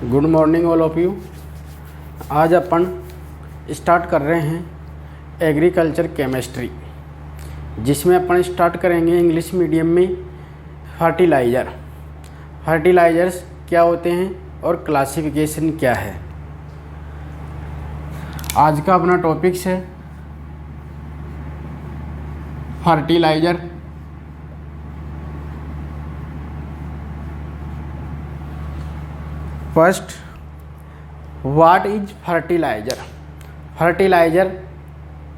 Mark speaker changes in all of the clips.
Speaker 1: Good morning all of you. आज अपन start कर रहे हैं एग्रीकल्चर केमिस्ट्री, जिसमें अपन स्टार्ट करेंगे इंग्लिश मीडियम में फर्टिलाइजर्स क्या होते हैं और क्लासिफिकेशन क्या है। आज का अपना टॉपिक्स है fertilizer. First, what is fertilizer. Fertilizer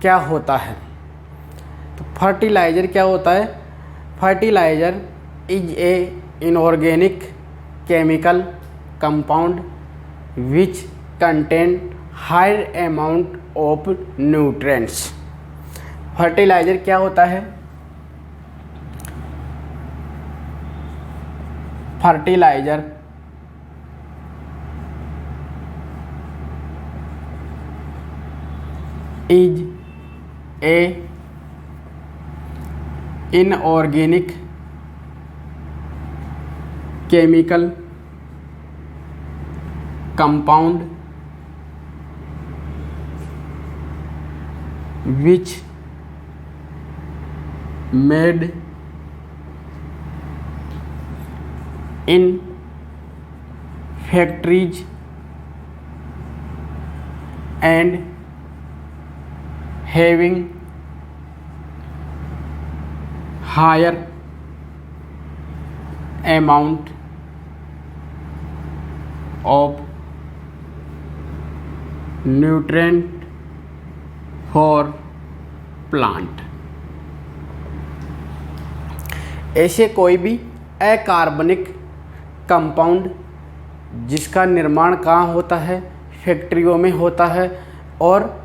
Speaker 1: क्या होता है? तो फर्टिलाइजर क्या होता है? Fertilizer is a inorganic chemical compound which contain higher amount of nutrients. Fertilizer क्या होता है? Fertilizer is a inorganic chemical compound which made in factories and having higher amount of nutrient for plant। ऐसे कोई भी अकार्बनिक compound जिसका निर्माण कहाँ होता है? फैक्ट्रियों में होता है और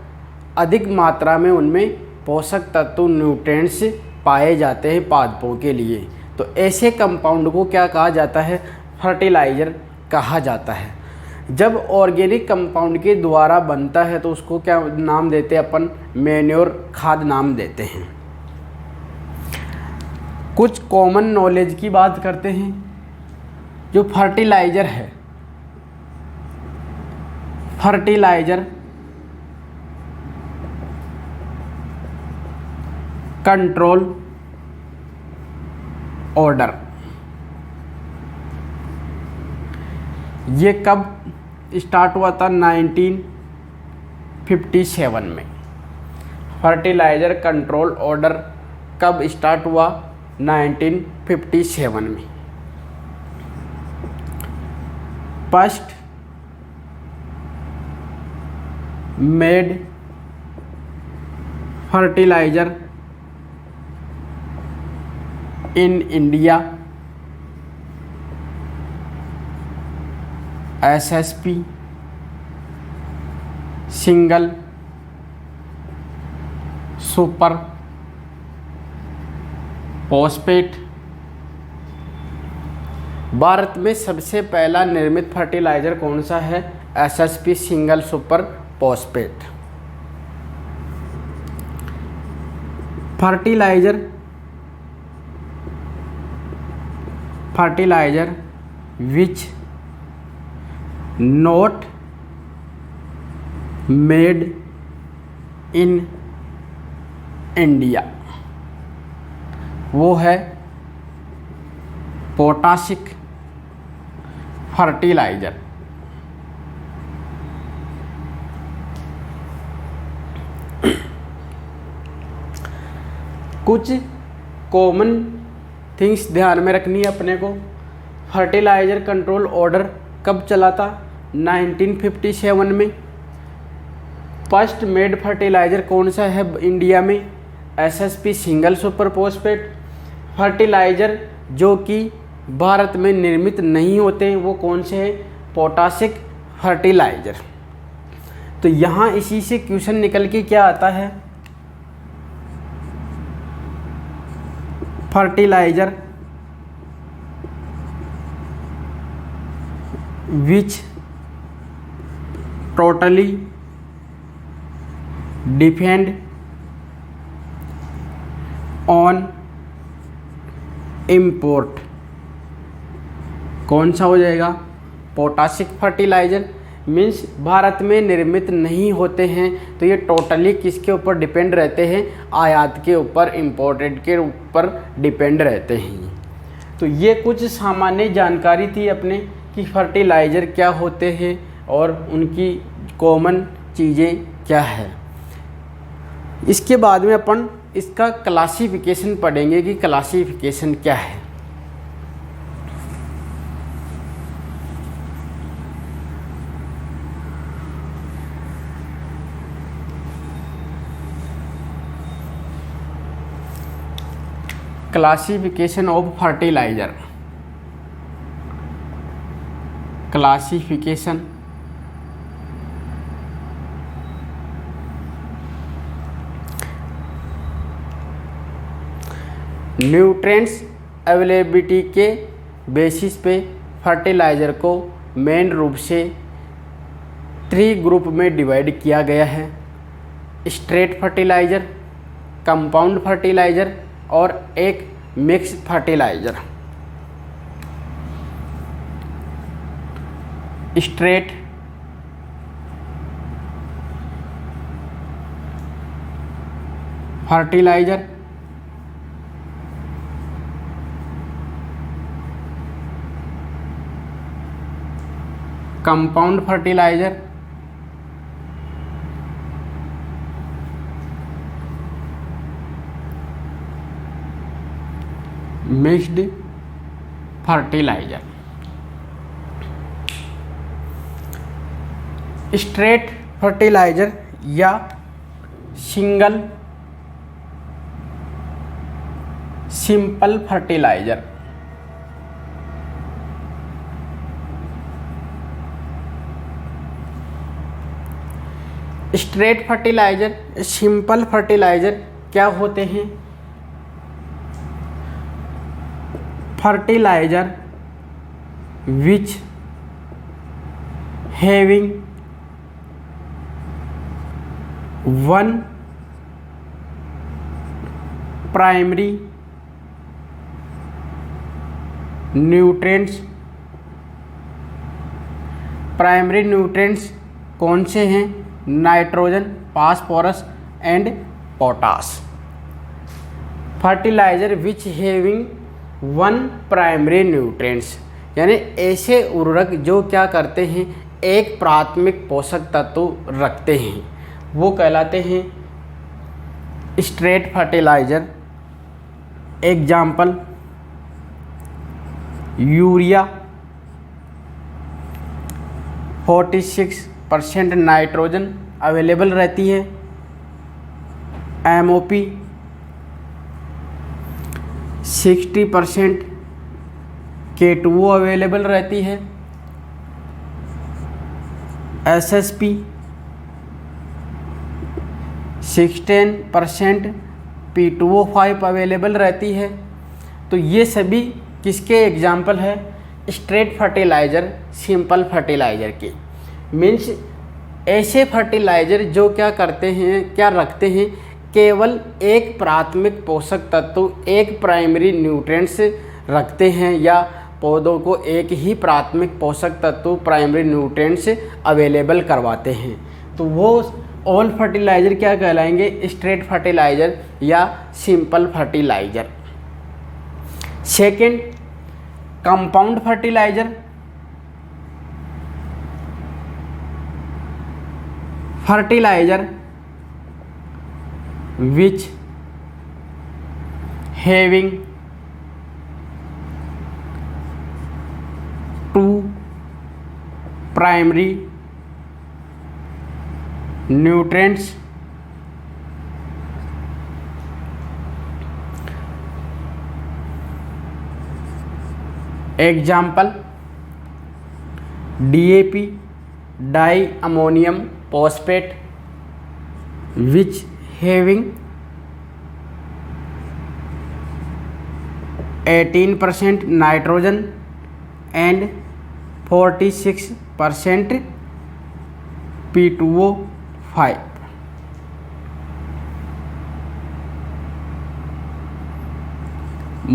Speaker 1: अधिक मात्रा में उनमें पोषक तत्व न्यूट्रिएंट्स पाए जाते हैं पादपों के लिए, तो ऐसे कंपाउंड को क्या कहा जाता है? फर्टिलाइजर कहा जाता है। जब ऑर्गेनिक कंपाउंड के द्वारा बनता है तो उसको क्या नाम देते हैं अपन? मैन्योर, खाद नाम देते हैं। कुछ कॉमन नॉलेज की बात करते हैं। जो फर्टिलाइजर है, फर्टिलाइजर कंट्रोल ऑर्डर, ये कब स्टार्ट हुआ था? 1957 में। फर्टिलाइजर कंट्रोल ऑर्डर कब स्टार्ट हुआ? 1957 में। First made fertilizer in India SSP single super phosphate. भारत में सबसे पहला निर्मित फर्टिलाइजर कौन सा है? SSP single super phosphate. Fertilizer which not made in India, वो है पोटासिक फर्टिलाइजर। कुछ कॉमन थिंग्स ध्यान में रखनी है अपने को। फर्टिलाइजर कंट्रोल ऑर्डर कब चला था? 1957 में। फर्स्ट मेड फर्टिलाइजर कौन सा है इंडिया में? SSP single super phosphate. Fertilizer जो कि भारत में निर्मित नहीं होते वो कौन से हैं? Potassic fertilizer. तो यहाँ इसी से क्वेश्चन निकल के क्या आता है? Fertilizer which totally depend on import, कौन सा हो जाएगा? पोटासिक फर्टिलाइज़र मीन्स भारत में निर्मित नहीं होते हैं, तो ये टोटली किसके ऊपर डिपेंड रहते हैं, आयात के ऊपर, इम्पोर्टेड के ऊपर डिपेंड रहते हैं। तो ये कुछ सामान्य जानकारी थी अपने कि फर्टिलाइज़र क्या होते हैं और उनकी कॉमन चीज़ें क्या है। इसके बाद में अपन इसका क्लासिफिकेशन पढ़ेंगे कि क्लासिफिकेशन क्या है। Classification of fertiliser. Classification nutrients availability के बेसिस पे फर्टिलाइज़र को मेन रूप से 3 ग्रुप में डिवाइड किया गया है। स्ट्रेट फर्टिलाइज़र, कंपाउंड फर्टिलाइज़र और एक mix fertiliser. Straight fertiliser, compound fertiliser, mixed fertiliser. Straight fertiliser या simple fertiliser. Straight fertiliser, simple fertiliser क्या होते हैं? Fertiliser which having one primary nutrients। Primary nutrients कौन से हैं? Nitrogen, phosphorus and potash. Fertiliser which having 1 primary nutrients, यानी ऐसे उर्वरक जो क्या करते हैं, एक प्राथमिक पोषक तत्व रखते हैं, वो कहलाते हैं straight fertiliser. Example urea 46% nitrogen available रहती है। MOP 60% K2O अवेलेबल रहती है। SSP 16% P2O5 अवेलेबल रहती है। तो ये सभी किसके एग्जाम्पल है? स्ट्रेट फर्टिलाइज़र, सिंपल फर्टिलाइज़र के। मीन्स ऐसे फर्टिलाइज़र जो क्या करते हैं, क्या रखते हैं, केवल एक प्राथमिक पोषक तत्व, एक प्राइमरी न्यूट्रिएंट्स रखते हैं, या पौधों को एक ही प्राथमिक पोषक तत्व, प्राइमरी न्यूट्रिएंट्स अवेलेबल करवाते हैं। तो वो ऑल फर्टिलाइज़र क्या कहलाएंगे? स्ट्रेट फर्टिलाइज़र या simple fertiliser. Second, compound fertiliser. Fertiliser which having 2 primary nutrients। Example DAP, di ammonium phosphate, which having 18% nitrogen and 46% P2O5।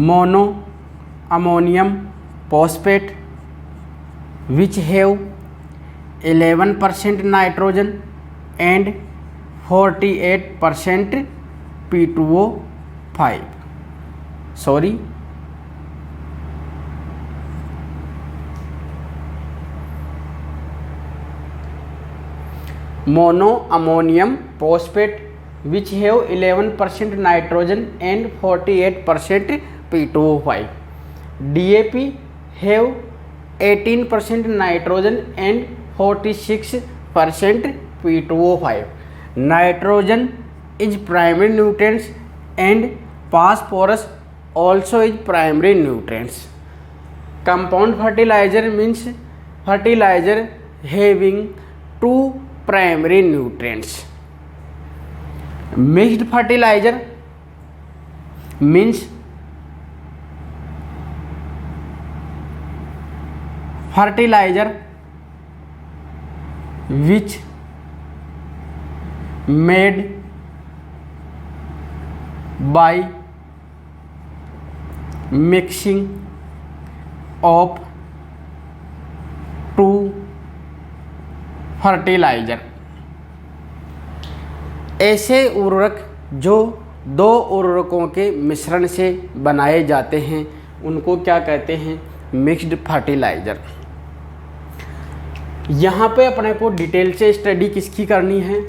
Speaker 1: Mono ammonium phosphate which have 11% nitrogen and 48% P2O5. Sorry, mono ammonium phosphate which have 11% nitrogen and 48% P2O5. DAP have 18% nitrogen and 46% P2O5. Nitrogen is primary nutrients and phosphorus also is primary nutrients. Compound fertilizer means fertilizer having two primary nutrients. Mixed fertilizer means fertilizer which made by mixing of two fertiliser. ऐसे उर्वरक जो दो उर्वरकों के मिश्रण से बनाए जाते हैं उनको क्या कहते हैं? Mixed fertiliser. यहाँ पे अपने को डिटेल से स्टडी किसकी करनी है?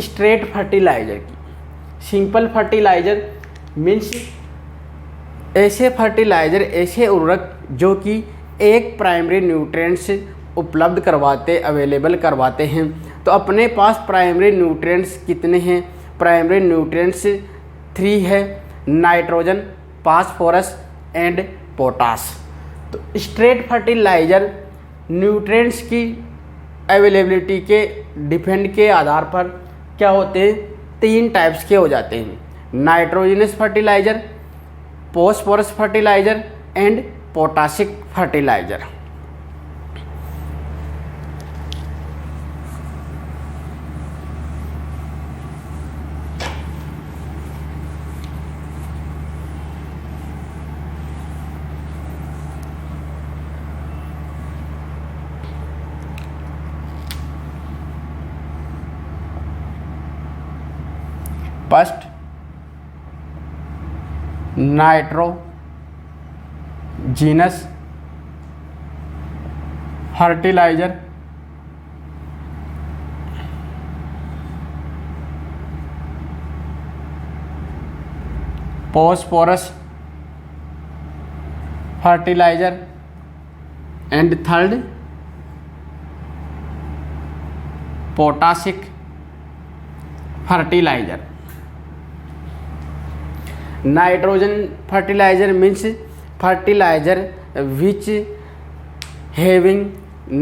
Speaker 1: स्ट्रेट फर्टिलाइज़र की। सिंपल फर्टिलाइज़र मीन्स ऐसे फर्टिलाइज़र, ऐसे उर्वरक जो कि एक प्राइमरी न्यूट्रिएंट्स उपलब्ध करवाते, अवेलेबल करवाते हैं। तो अपने पास प्राइमरी न्यूट्रिएंट्स कितने हैं? प्राइमरी न्यूट्रिएंट्स 3 है, नाइट्रोजन, फास्फोरस एंड पोटास। तो स्ट्रेट फर्टिलाइज़र न्यूट्रिएंट्स की अवेलेबिलिटी के डिपेंड के आधार पर क्या होते हैं? 3 टाइप्स के हो जाते हैं, nitrogenous fertiliser, phosphorus fertiliser and potassic fertiliser. First nitrogenous fertiliser, phosphorus fertiliser and third potassic fertiliser. Nitrogen fertiliser means fertiliser which having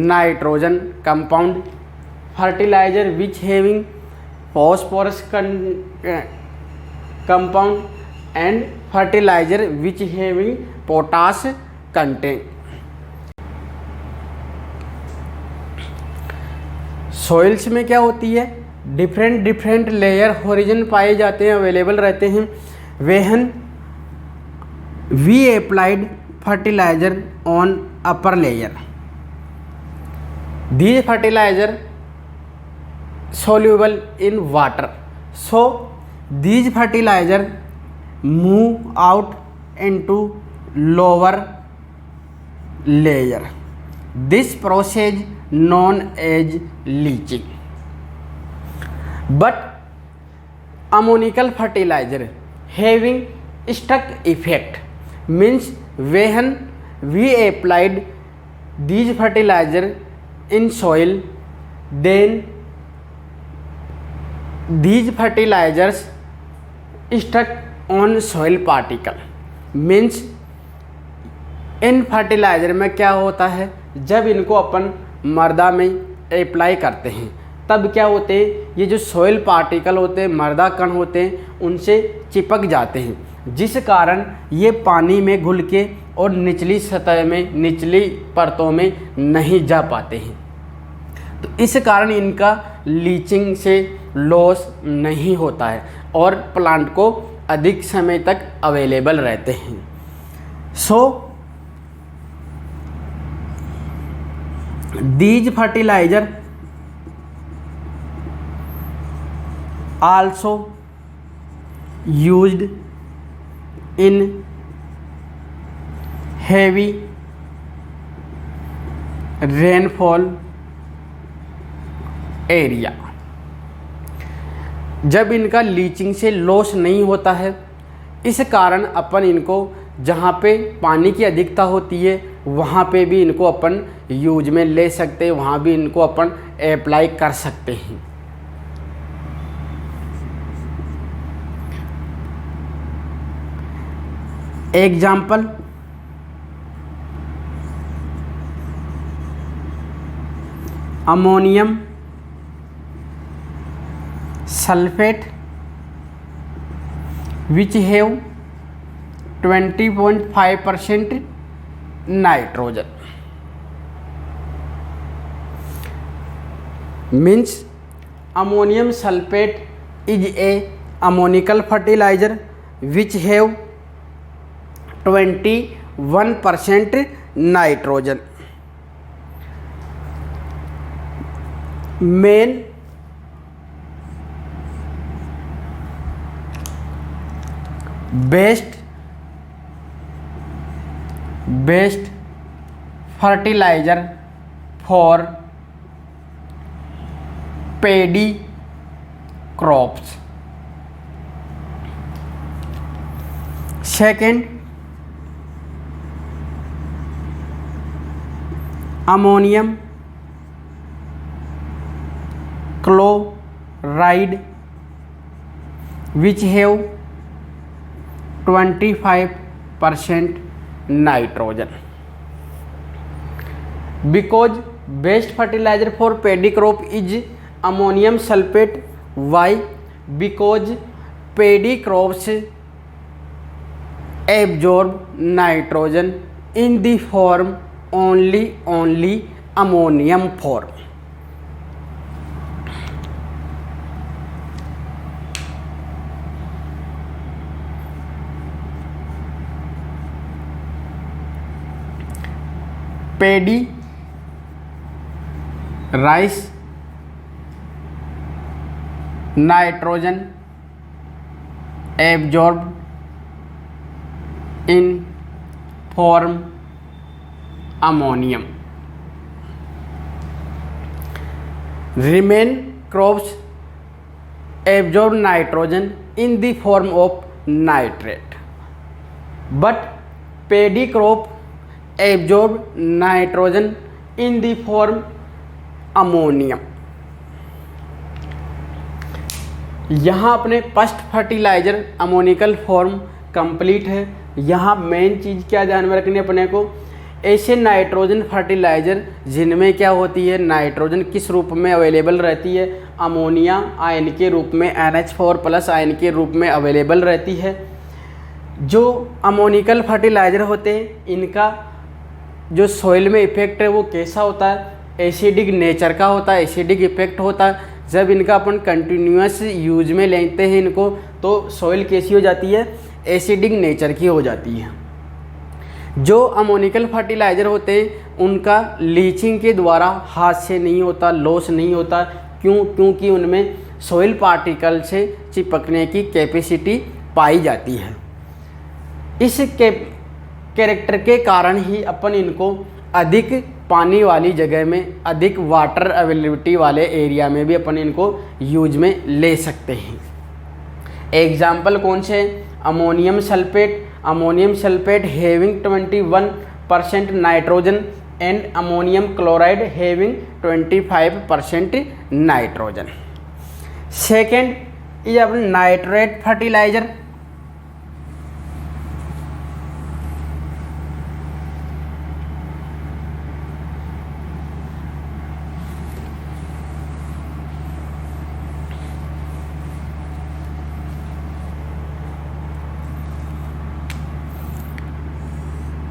Speaker 1: nitrogen compound, fertiliser which having phosphorus compound and fertiliser which having potash content. Soils में क्या होती है? Different layer horizon पाए जाते हैं, available रहते हैं। When we applied fertilizer on upper layer, these fertilizer soluble in water, so these fertilizer move out into lower layer. This process known as leaching. But ammonical fertilizer having stuck effect means when we applied these fertilizer in soil, then these fertilizers stuck on soil particle means in fertiliser में क्या होता है? जब इनको अपन मृदा में apply करते हैं तब क्या होते हैं? ये जो सॉइल पार्टिकल होते हैं, मृदा कण होते हैं, उनसे चिपक जाते हैं, जिस कारण ये पानी में घुल के और निचली सतह में, निचली परतों में नहीं जा पाते हैं। तो इस कारण इनका लीचिंग से लॉस नहीं होता है और प्लांट को अधिक समय तक अवेलेबल रहते हैं। सो These fertilizer also used in heavy rainfall area. जब इनका लीचिंग से लॉस नहीं होता है, इस कारण अपन इनको जहाँ पे पानी की अधिकता होती है वहाँ पे भी इनको अपन यूज में ले सकते हैं, वहाँ भी इनको अपन अप्लाई कर सकते हैं। Example, ammonium sulphate which have 20.5% nitrogen, means ammonium sulfate is a ammonical fertilizer which have 21% nitrogen. Main best fertilizer for paddy crops. Second, ammonium chloride which have 25% nitrogen. Because best fertilizer for paddy crop is ammonium sulfate. Why? Because paddy crops absorb nitrogen in the form only ammonium form. Paddy, rice, nitrogen absorbed in form ammonium. Remain crops absorb nitrogen in the form of nitrate, but paddy crop absorb nitrogen in the form ammonium. यहाँ अपने first fertilizer ammoniacal form complete है। यहाँ main चीज़ क्या ध्यान में रखनी है अपने को, ऐसे नाइट्रोजन फर्टिलाइजर जिनमें क्या होती है, नाइट्रोजन किस रूप में अवेलेबल रहती है, अमोनिया आयन के रूप में, NH4+ आयन के रूप में अवेलेबल रहती है। जो अमोनिकल फर्टिलाइजर होते हैं इनका जो सॉइल में इफेक्ट है वो कैसा होता है, एसिडिक नेचर का होता है, एसिडिक इफेक्ट होता है। जब इनका अपन कंटिन्यूअस यूज में लेते हैं इनको तो सॉइल कैसी हो जाती है, एसिडिक नेचर की हो जाती है। जो अमोनिकल फर्टिलाइज़र होते हैं उनका लीचिंग के द्वारा हाथ से नहीं होता, लॉस नहीं होता। क्यों? क्योंकि उनमें सॉइल पार्टिकल से चिपकने की कैपेसिटी पाई जाती है। इस कैरेक्टर के कारण ही अपन इनको अधिक पानी वाली जगह में, अधिक वाटर अवेलेबिलिटी वाले एरिया में भी अपन इनको यूज में ले सकते हैं। एग्जाम्पल कौन से? Ammonium sulphate having 21% nitrogen and ammonium chloride having 25% nitrogen. Second is अपन nitrate fertilizer.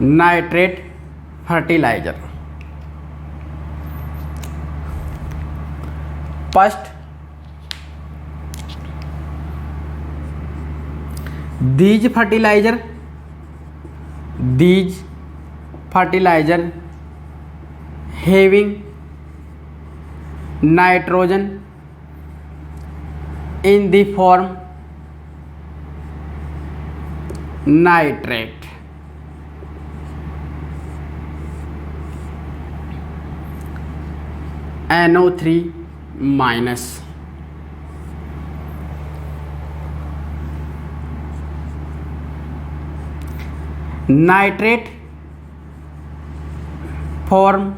Speaker 1: Nitrate fertilizer first, these fertilizer having nitrogen in the form nitrate. NO3 minus. Nitrate form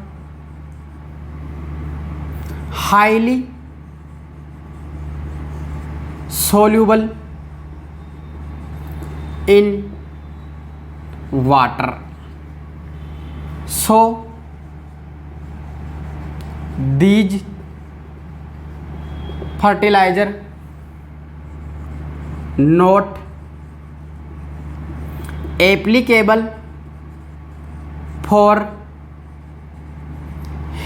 Speaker 1: highly soluble in water, so these fertilizer not applicable for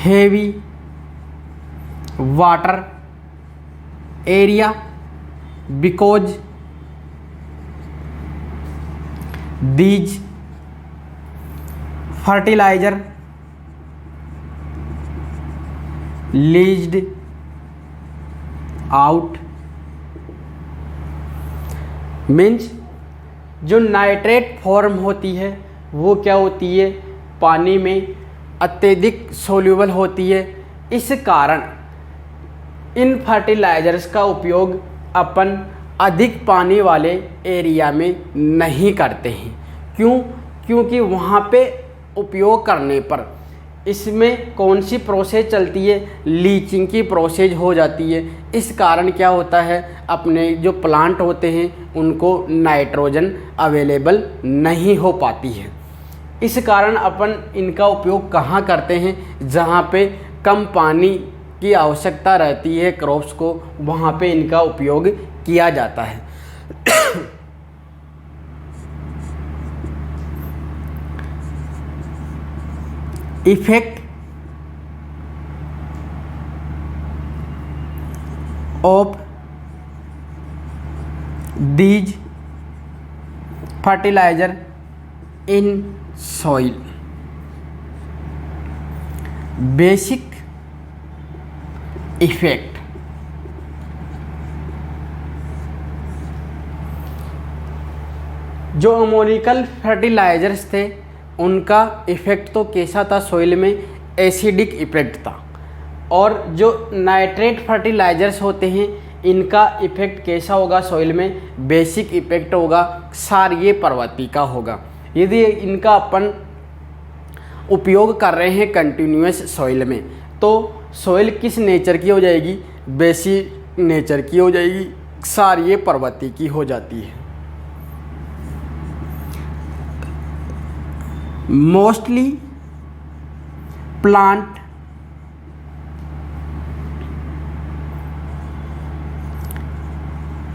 Speaker 1: heavy water area because these fertilizer leached out। Means जो nitrate form होती है वो क्या होती है, पानी में अत्यधिक सोल्यूबल होती है। इस कारण इन फर्टिलाइजर्स का उपयोग अपन अधिक पानी वाले एरिया में नहीं करते हैं। क्यों? क्योंकि वहाँ पे उपयोग करने पर इसमें कौन सी प्रोसेस चलती है, लीचिंग की प्रोसेस हो जाती है। इस कारण क्या होता है, अपने जो प्लांट होते हैं उनको नाइट्रोजन अवेलेबल नहीं हो पाती है। इस कारण अपन इनका उपयोग कहाँ करते हैं, जहाँ पे कम पानी की आवश्यकता रहती है क्रॉप्स को, वहाँ पे इनका उपयोग किया जाता है। Effect of these fertilizer in soil. Basic effect, जो अमोनिकल फर्टिलाइजर्स थे उनका इफ़ेक्ट तो कैसा था, सॉइल में एसिडिक इफेक्ट था। और जो नाइट्रेट फर्टिलाइजर्स होते हैं इनका इफ़ेक्ट कैसा होगा, सॉइल में बेसिक इफेक्ट होगा, क्षारीय प्रवृत्ति का होगा। यदि इनका अपन उपयोग कर रहे हैं कंटिन्यूअस सॉइल में, तो सॉइल किस नेचर की हो जाएगी, बेसिक नेचर की हो जाएगी, क्षारीय प्रवृत्ति की हो जाती है। Mostly plant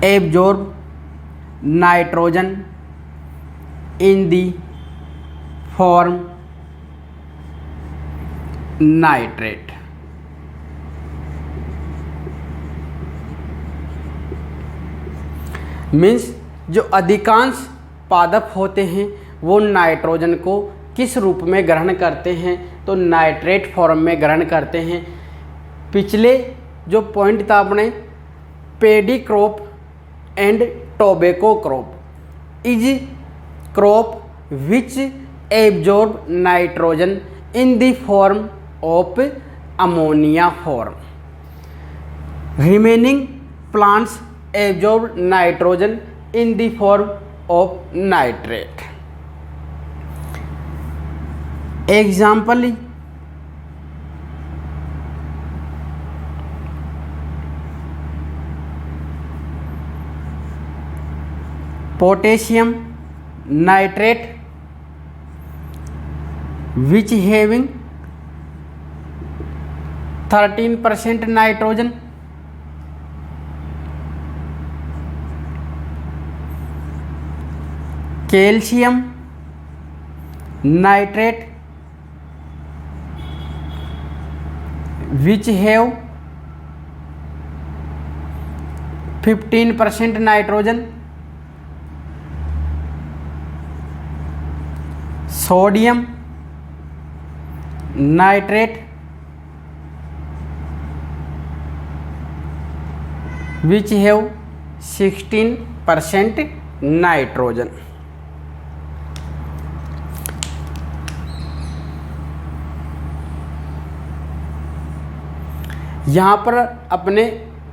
Speaker 1: absorb nitrogen in the form nitrate. Means जो अधिकांश पादप होते हैं वो नाइट्रोजन को किस रूप में ग्रहण करते हैं, तो नाइट्रेट फॉर्म में ग्रहण करते हैं। पिछले जो पॉइंट था अपने, paddy crop and tobacco crop is crop which absorb nitrogen in the form of ammonia form. Remaining plants absorb nitrogen in the form of nitrate। Example, potassium nitrate which having 13% nitrogen, calcium nitrate which have 15% nitrogen, sodium nitrate which have 16% nitrogen. यहाँ पर अपने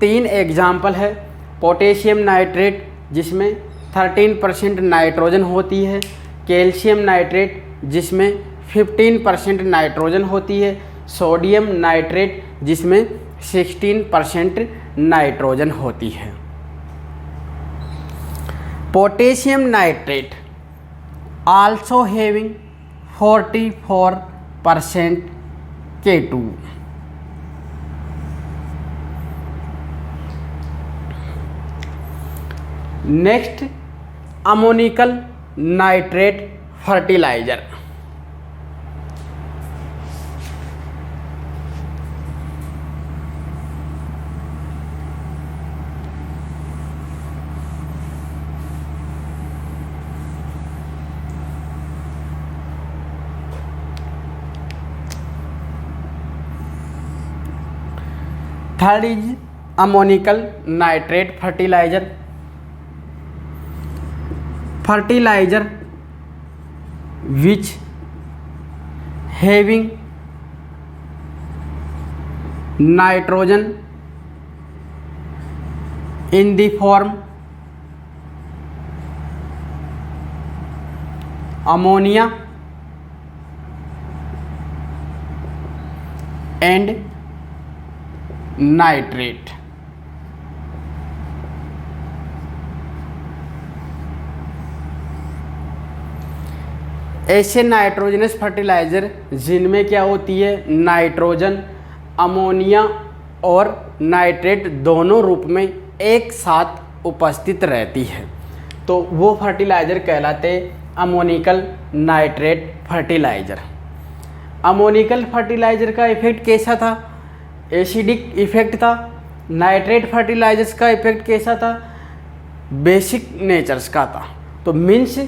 Speaker 1: 3 example है। Potassium nitrate जिसमें 13% nitrogen होती है, calcium nitrate जिसमें 15% nitrogen होती है, सोडियम नाइट्रेट जिसमें 16% नाइट्रोजन होती है। Potassium nitrate also having 44% K2। Next, ammoniacal nitrate fertilizer. Third is ammoniacal nitrate fertilizer. Fertilizer which having nitrogen in the form ammonia and nitrate। ऐसे nitrogenous fertiliser जिनमें क्या होती है, नाइट्रोजन, अमोनिया और nitrate दोनों रूप में एक साथ उपस्थित रहती है, तो वो फर्टिलाइज़र कहलाते ammoniacal nitrate fertilizer. Ammoniacal fertilizer का इफेक्ट कैसा था? एसिडिक इफेक्ट था। नाइट्रेट फर्टिलाइजर्स का इफेक्ट कैसा था? बेसिक नेचर्स का था। तो मीन्स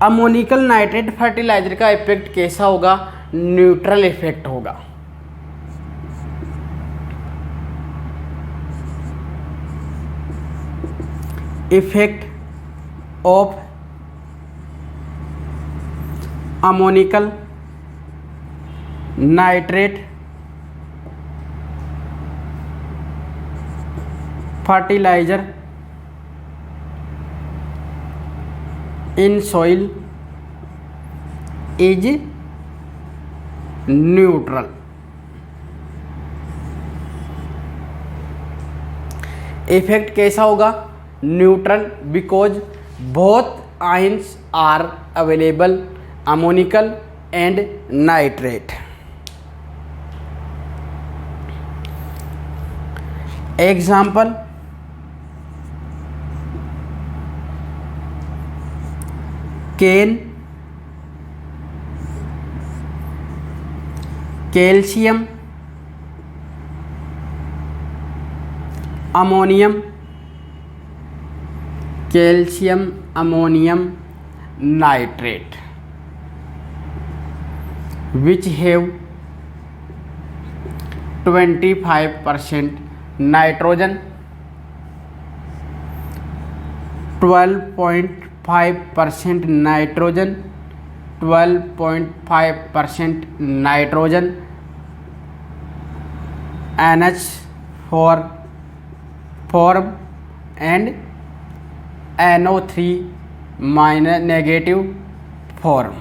Speaker 1: अमोनिकल नाइट्रेट फर्टिलाइजर का इफेक्ट कैसा होगा? न्यूट्रल इफेक्ट होगा। Effect of ammoniacal nitrate fertilizer in soil is neutral। Effect कैसा होगा? Neutral, because both ions are available, ammoniacal and nitrate. Example, CAN, calcium, ammonium, calcium ammonium nitrate which have 25% nitrogen, 12.5% nitrogen, 12.5% nitrogen, NH4 form and NO3 minus negative form।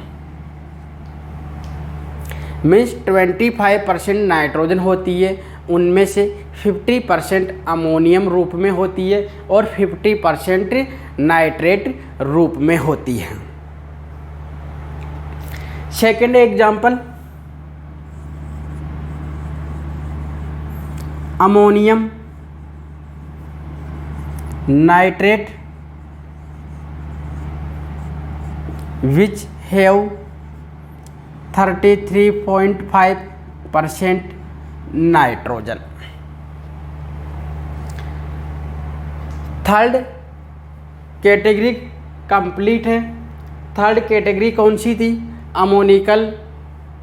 Speaker 1: Means 25% nitrogen होती है, उनमें से 50% ammonium रूप में होती है और 50% nitrate रूप में होती है। Second example, ammonium nitrate which have 33.5% nitrogen. Third category complete है। थर्ड कैटेगरी कौन सी थी? Ammoniacal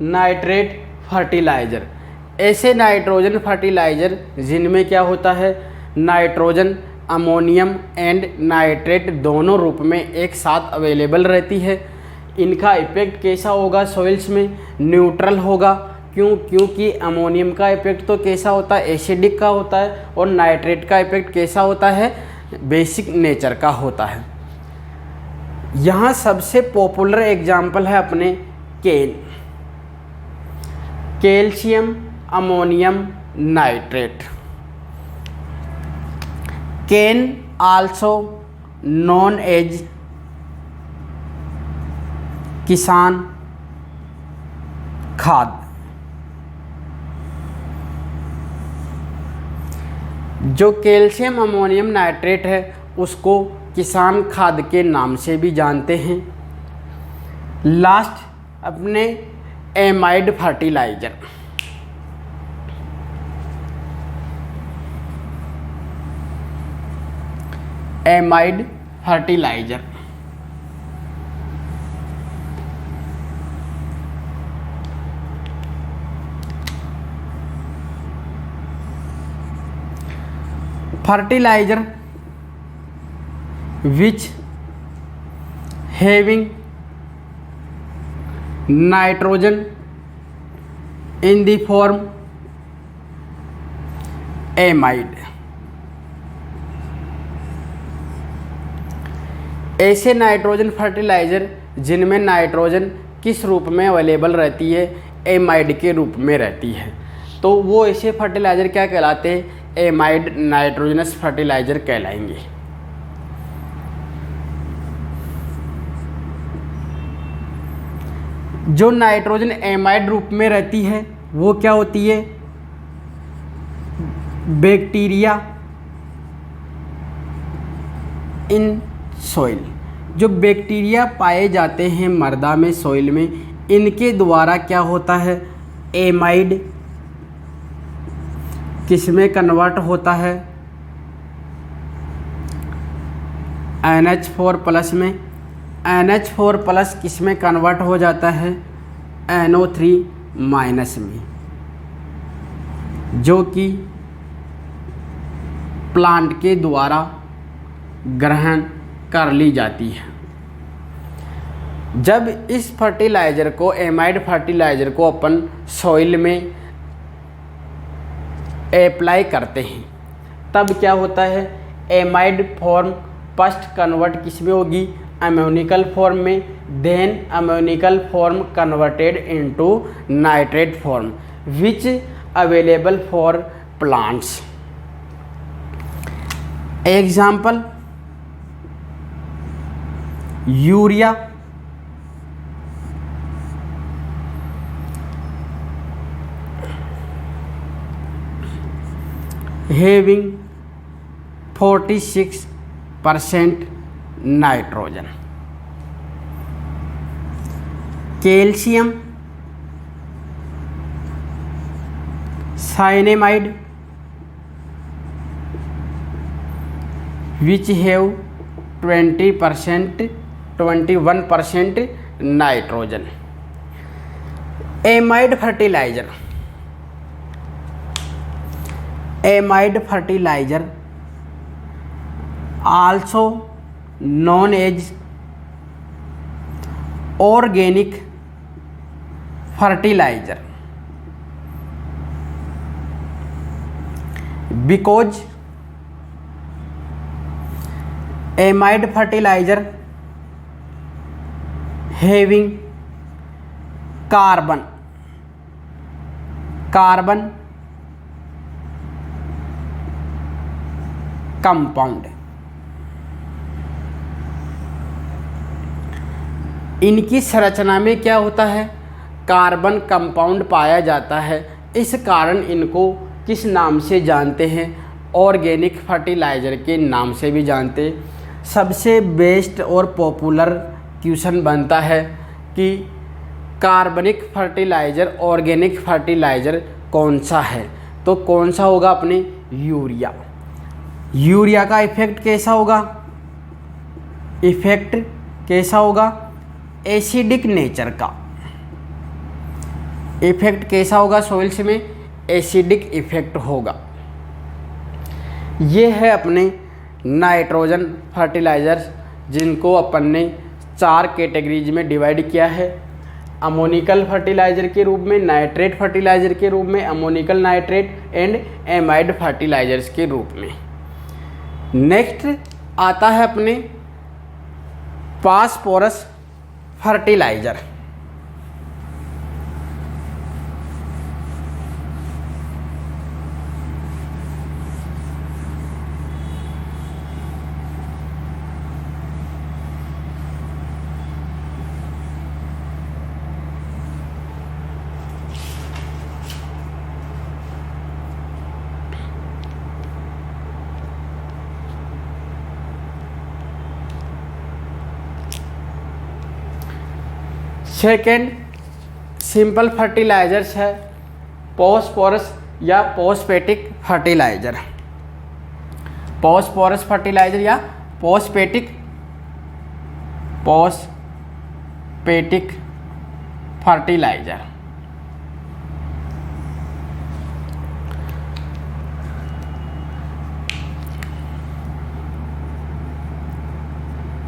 Speaker 1: nitrate fertiliser. ऐसे नाइट्रोजन फर्टिलाइज़र जिनमें क्या होता है, नाइट्रोजन अमोनियम एंड नाइट्रेट दोनों रूप में एक साथ अवेलेबल रहती है। इनका इफेक्ट कैसा होगा सॉइल्स में? न्यूट्रल होगा। क्योंकि अमोनियम का इफेक्ट तो कैसा होता है? एसिडिक का होता है। और नाइट्रेट का इफेक्ट कैसा होता है? बेसिक नेचर का होता है। यहाँ सबसे पॉपुलर एग्जाम्पल है अपने केन, कैल्शियम अमोनियम नाइट्रेट। केन आल्सो नोन एज किसान खाद। जो कैल्शियम अमोनियम नाइट्रेट है उसको किसान खाद के नाम से भी जानते हैं। लास्ट अपने amide fertilizer. Amide fertilizer fertilizer which having nitrogen in the form amide। ऐसे नाइट्रोजन फर्टिलाइज़र जिनमें नाइट्रोजन किस रूप में अवेलेबल रहती है? एमाइड के रूप में रहती है। तो वो ऐसे फर्टिलाइज़र क्या कहलाते हैं? एमाइड नाइट्रोजनस फर्टिलाइज़र कहलाएंगे। जो नाइट्रोजन एमाइड रूप में रहती है वो क्या होती है? Bacteria in soil. जो बैक्टीरिया पाए जाते हैं मृदा में, सॉइल में, इनके द्वारा क्या होता है? एमाइड किस में कन्वर्ट होता है? NH4 प्लस में। NH4 प्लस किस में कन्वर्ट हो जाता है? NO3 माइनस में, जो कि प्लांट के द्वारा ग्रहण कर ली जाती है। जब इस फर्टिलाइज़र को, एमाइड फर्टिलाइज़र को अपन सॉइल में अप्लाई करते हैं तब क्या होता है? एमाइड फॉर्म फर्स्ट कन्वर्ट किस में होगी? अमोनिकल फॉर्म में। Then ammoniacal form converted into nitrate form which available for plants. Example urea, having 46% nitrogen. Calcium cyanamide which have 21% nitrogen. Amide fertilizer, amide fertilizer also known as organic fertilizer because amide fertilizer having carbon compound. इनकी संरचना में क्या होता है? Carbon compound पाया जाता है। इस कारण इनको किस नाम से जानते हैं? ऑर्गेनिक फर्टिलाइज़र के नाम से भी जानते हैं। सबसे बेस्ट और पॉपुलर क्वेश्चन बनता है कि कार्बनिक फर्टिलाइज़र, ऑर्गेनिक फर्टिलाइज़र कौन सा है? तो कौन सा होगा? अपने यूरिया। यूरिया का इफेक्ट कैसा होगा? इफेक्ट कैसा होगा? एसिडिक नेचर का इफेक्ट कैसा होगा? सॉइल्स में एसिडिक इफेक्ट होगा। ये है अपने नाइट्रोजन फर्टिलाइज़र्स, जिनको अपन ने 4 कैटेगरीज में डिवाइड किया है, अमोनिकल फर्टिलाइज़र के रूप में, नाइट्रेट फर्टिलाइज़र के रूप में, ammoniacal nitrate and amide fertilizers के रूप में। नेक्स्ट आता है अपने phosphorus fertilizer. Second simple fertilizers है फॉस्फोरस या फॉस्फेटिक फर्टिलाइजर। फॉस्फोरस फर्टिलाइजर या phosphatic fertilizer.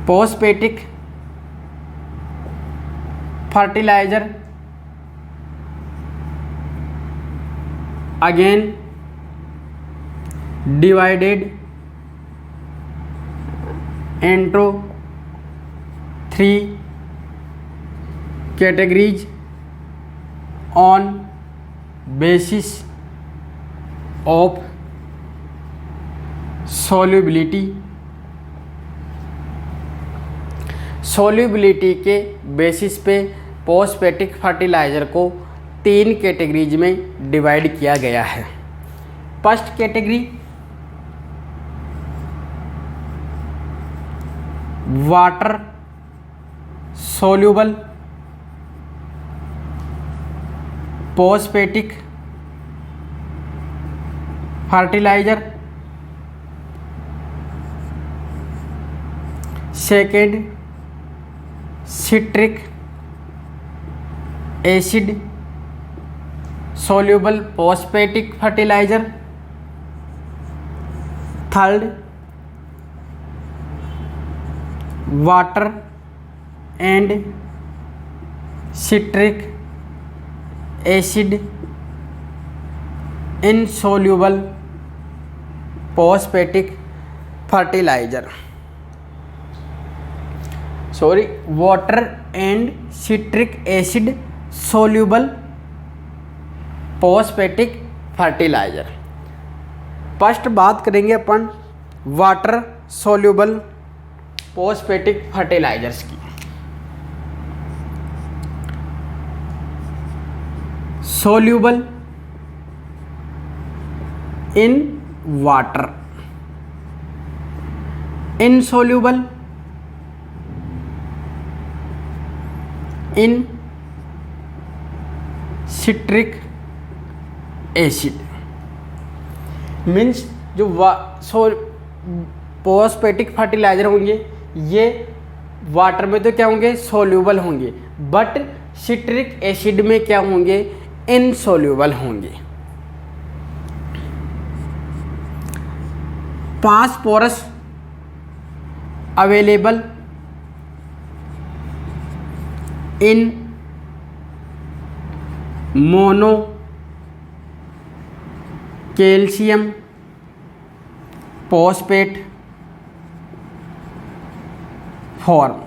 Speaker 1: Phosphatic fertilizer again divided into 3 categories on basis of solubility के बेसिस पे फॉस्फेटिक फर्टिलाइज़र को 3 कैटेगरीज में डिवाइड किया गया है। First category water soluble phosphatic fertilizer. Second citric acid soluble phosphatic fertilizer. Third water and citric acid insoluble phosphatic fertiliser. Water and citric acid soluble phosphatic fertiliser. First बात करेंगे अपन water soluble phosphatic fertilisers की। Soluble in water, insoluble in citric acid. Means जो phosphatic fertiliser होंगे ये water में तो क्या होंगे, सोल्यूबल होंगे, बट सिट्रिक एसिड में क्या होंगे, इनसोल्यूबल होंगे। Phosphorus available in mono calcium phosphate form.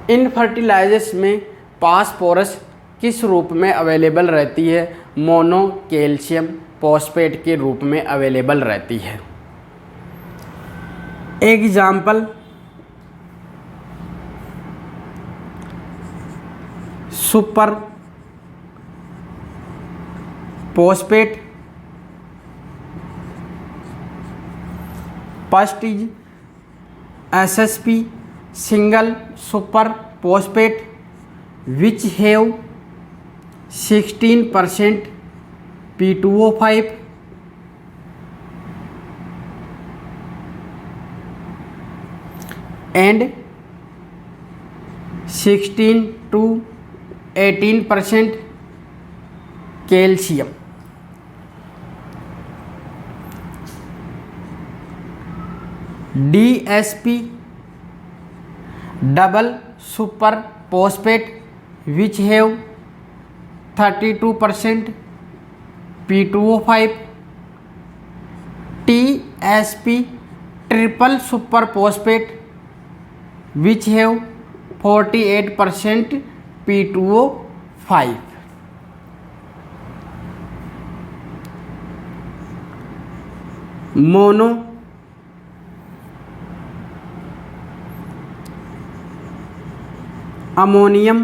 Speaker 1: इन फर्टिलाइजर्स में फास्फोरस किस रूप में अवेलेबल रहती है, मोनो कैल्शियम फॉस्फेट के रूप में अवेलेबल रहती है। Example super phosphate, first is SSP single super phosphate which have 16% P2O5 and 16 to 18% calcium. DSP double super phosphate which have 32% P2O5, TSP triple super phosphate which have 48% P2O5. Mono ammonium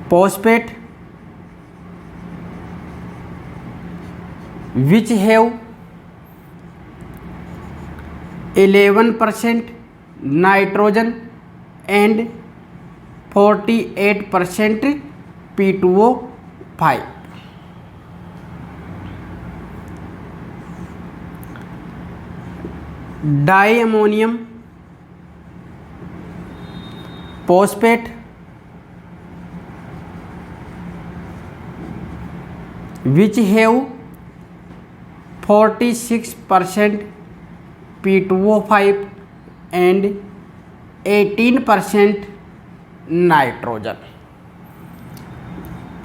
Speaker 1: phosphate which have 11% nitrogen and 48% P2O5. Diammonium phosphate which have 46% P2O5 and 18% nitrogen.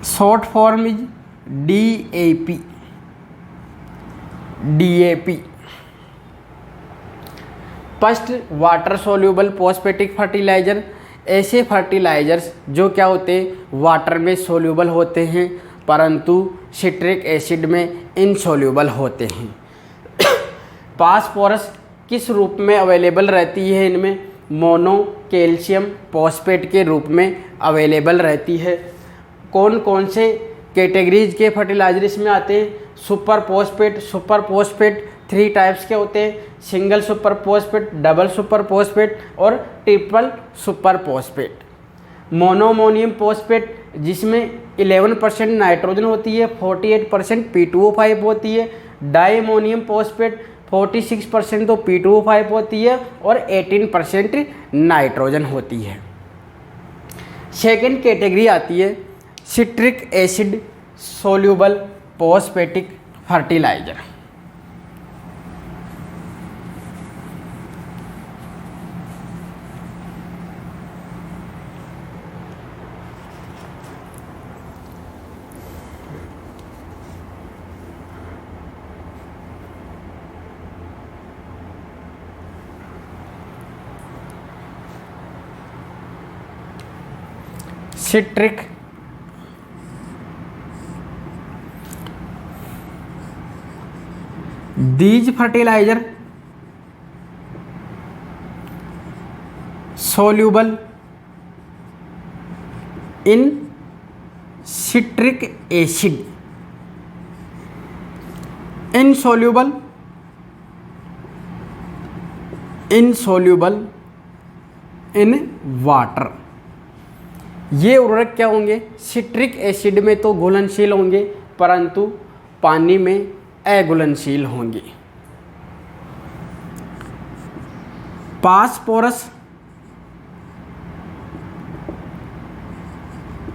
Speaker 1: Short form is DAP. First water soluble phosphatic fertiliser, ऐसे fertilisers जो क्या होते हैं water में soluble होते हैं परंतु citric acid में इनसोल्यूबल होते हैं। फास्फोरस किस रूप में अवेलेबल रहती है इनमें? मोनो कैल्शियम फॉस्फेट के रूप में अवेलेबल रहती है। कौन कौन से कैटेगरीज के फर्टिलाइजर इसमें आते हैं? सुपर फोस्फेट 3 टाइप्स के होते हैं, single super phosphate, double super phosphate और triple super phosphate. Monoammonium phosphate जिसमें 11% नाइट्रोजन होती है, 48% P2O5 होती है। डाईअमोनियम फॉस्फेट 46% तो P2O5 होती है और 18% नाइट्रोजन होती है। सेकेंड कैटेगरी आती है citric acid soluble phosphatic fertiliser. Citric these fertilizer soluble in citric acid, insoluble in water। ये उर्वरक क्या होंगे? सिट्रिक एसिड में तो घुलनशील होंगे परंतु पानी में अघुलनशील होंगे। Phosphorus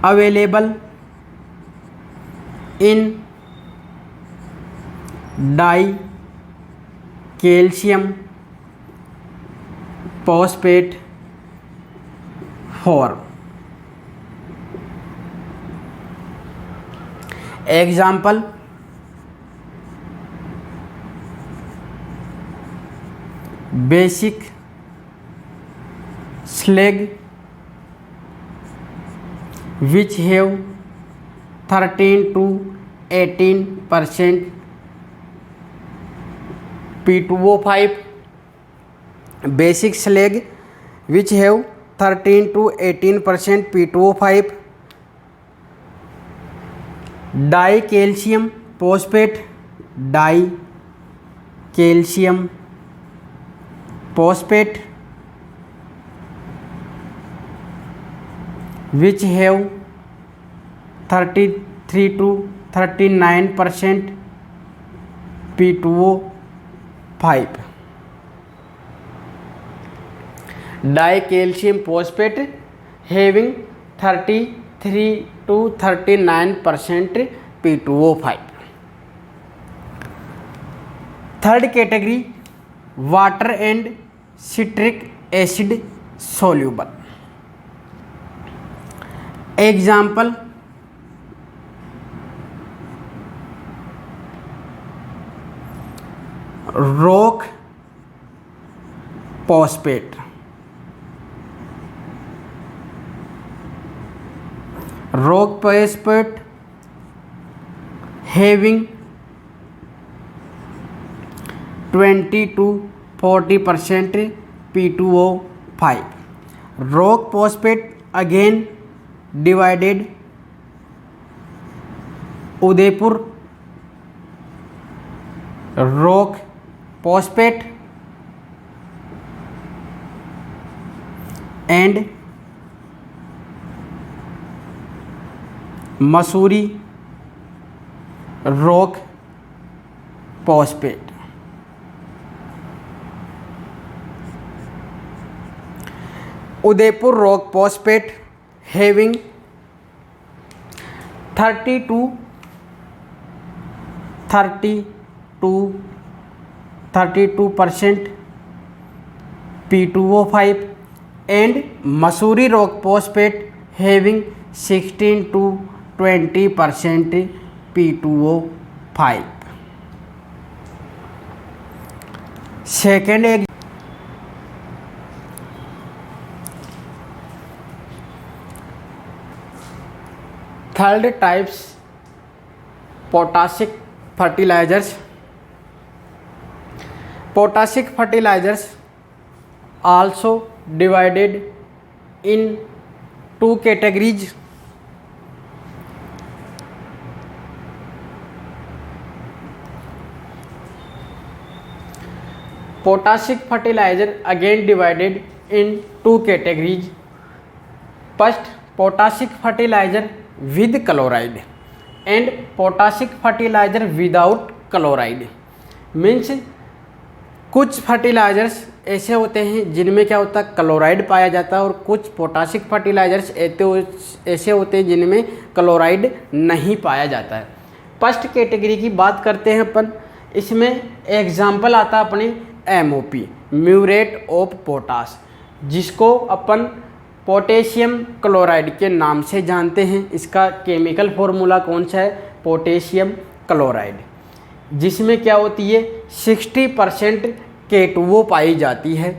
Speaker 1: available in die calcium phosphate form. Example basic slag which have 13 to 18% P2O5, basic slag which have 13 to 18% P2O5, dicalcium phosphate which have 33 to 39% P2O5, dicalcium phosphate having 33 to 39% P2O5। Third category water and citric acid soluble. Example, rock phosphate, rock phosphate having 20 to 40% P2O5. Rock phosphate again divided Udaipur rock phosphate and Mussoorie rock phosphate. Udaipur rock phosphate having 32% P2O5 and Mussoorie rock phosphate having 16 to 20% P2O5. Second, third types potassic fertilizers. Potassic fertilizers also divided in two categories. Potassic fertilizer again divided in two categories. First, potassic fertilizer with chloride and potassic fertilizer without chloride. Means कुछ fertilisers ऐसे होते हैं जिनमें क्या होता है, chloride पाया जाता है, और कुछ पोटासिक फर्टिलाइजर्स ऐसे होते हैं जिनमें क्लोराइड नहीं पाया जाता है। फर्स्ट कैटेगरी की बात करते हैं अपन। इसमें एग्जाम्पल आता है अपने MOP, म्यूरेट ऑफ पोटास, जिसको अपन पोटेशियम क्लोराइड के नाम से जानते हैं। इसका केमिकल फॉर्मूला कौन सा है, पोटेशियम क्लोराइड, जिसमें क्या होती है 60% K2O पाई जाती है।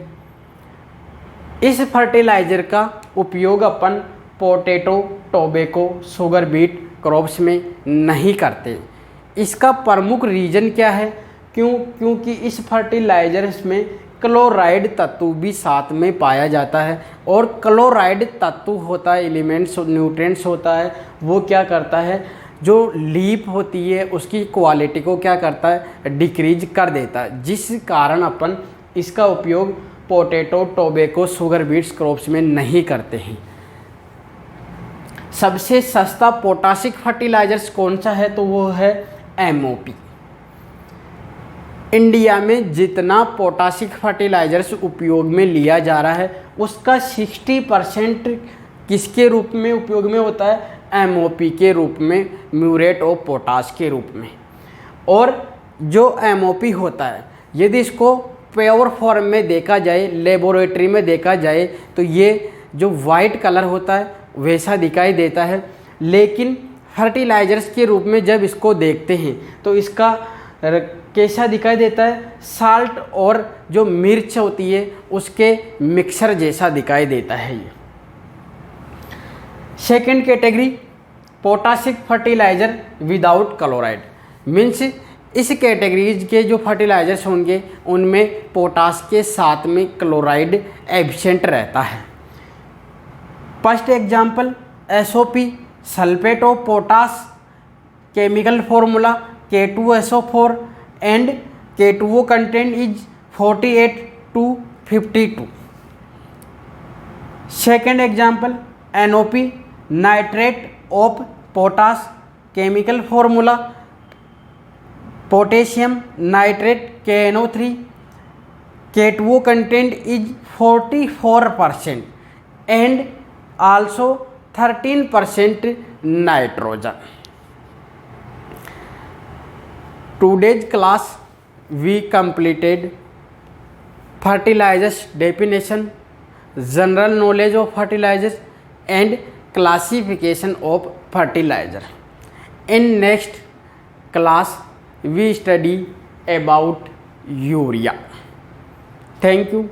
Speaker 1: इस फर्टिलाइज़र का उपयोग अपन potato, tobacco, sugar beet crops में नहीं करते। इसका प्रमुख रीज़न क्या है, क्योंकि इस फर्टिलाइजर्स में क्लोराइड तत्व भी साथ में पाया जाता है, और क्लोराइड तत्व होता है, एलिमेंट्स न्यूट्रिएंट्स होता है, वो क्या करता है, जो लीफ होती है उसकी क्वालिटी को क्या करता है, डिक्रीज कर देता है, जिस कारण अपन इसका उपयोग potato, tobacco, sugar beets crops में नहीं करते हैं। सबसे सस्ता पोटासिक फर्टिलाइजर्स कौन सा है, तो वो है MOP। इंडिया में जितना पोटासिक फर्टिलाइजर्स उपयोग में लिया जा रहा है उसका 60% किसके रूप में उपयोग में होता है, MOP के रूप में, म्यूरेट ऑफ पोटास के रूप में। और जो MOP होता है, यदि इसको प्योर फॉर्म में देखा जाए, लेबोरेटरी में देखा जाए, तो ये जो वाइट कलर होता है वैसा दिखाई देता है, लेकिन फर्टिलाइजर्स के रूप में जब इसको देखते हैं तो इसका कैसा दिखाई देता है, साल्ट और जो मिर्च होती है उसके मिक्सर जैसा दिखाई देता है ये। Second category, potassic fertiliser without chloride, means इस कैटेगरीज के जो फर्टिलाइजर्स होंगे उनमें पोटास के साथ में क्लोराइड एब्सेंट रहता है। First example SOP, sulphate of potash, chemical formula K2SO4 and K2O content is 48 to 52. Second example, NOP, nitrate of potash, chemical formula potassium nitrate KNO3, K2O content is 44% and also 13% nitrogen. Today's class we completed fertilizers definition, general knowledge of fertilizers, and classification of fertilizer. In next class we study about urea. Thank you.